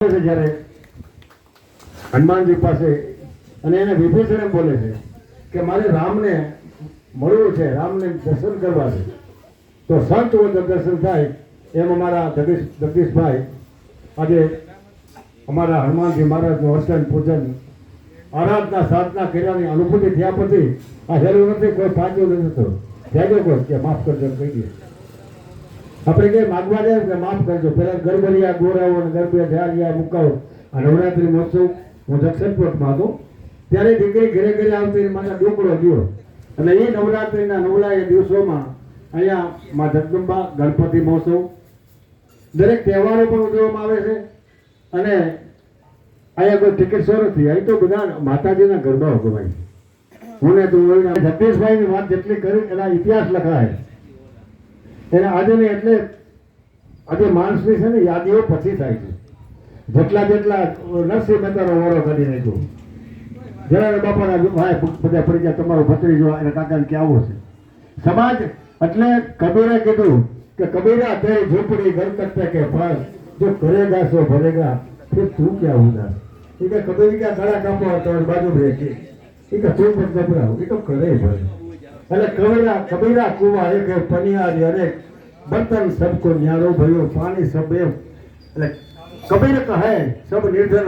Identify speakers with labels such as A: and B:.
A: જ્યારે હનુમાનજી પાસે અને એને વિભીષણ એમ બોલે છે કે મારે રામને મળવું છે, રામને દર્શન કરવા છે, તો સંત હોય તો દર્શન થાય. એમ અમારા જગદીશભાઈ આજે અમારા હનુમાનજી મહારાજનું અર્ચન પૂજન આરાધના સાધના કર્યાની અનુભૂતિ થયા પછી આ હેલું નથી, કોઈ પાછું નથી થતું. ત્યાગો કોઈ કે માફ કરજો કહી દે. આપણે કઈ માગવા જાય કે માફ કરજો. પેલા ગરબરિયા ગોરાઓ અને ગરબિયા ઝારિયા મુકાવો. આ નવરાત્રી મહોત્સવ હું જક્ષણપુરમાં હતો ત્યારે દીકરી ઘરે ઘરે આવતી મને ડોકળો ગયો અને એ નવરાત્રીના નવલાએ દિવસોમાં અહીંયા માં જગદંબા ગણપતિ મહોત્સવ દરેક તહેવારો પણ ઉજવવામાં આવે છે. અને અહીંયા કોઈ ટિકિટ સો નથી, અહીં તો બધા માતાજીના ગરબા ઉજવાય. હું ને તું જગદીશભાઈની વાત જેટલી કરી એના ઇતિહાસ લખાય એને આજે નહીં. એટલે આજે માણસની છે ને યાદીઓ પછી થાય છે. જેટલા નરસિંહ મહેતાનો વારો કરી નાખ્યો, જયારે બાપાના ભાઈ બધા પડી ગયા, તમારો ભત્રીજો એને કાકાને કે આવો છે સમાજ. એટલે કબીરે કીધું કે કબીરા તેરી ઝૂંપડી ઘર કરતે કે ફળ જો કરેગા સો ભરેગા फिर तू क्या होगा. એ કે કબીર કે ગળા કાપો તો બાજુ બેઠી એ કે તું પણ ગભરાવ એ તો કરે ભાઈ. એટલે કબીરા કુવા એક પનિયારી અનેક बर्तन सबको न्यारो भयो पानी सब. એટલે કબીર કહે સબ નિર્ધન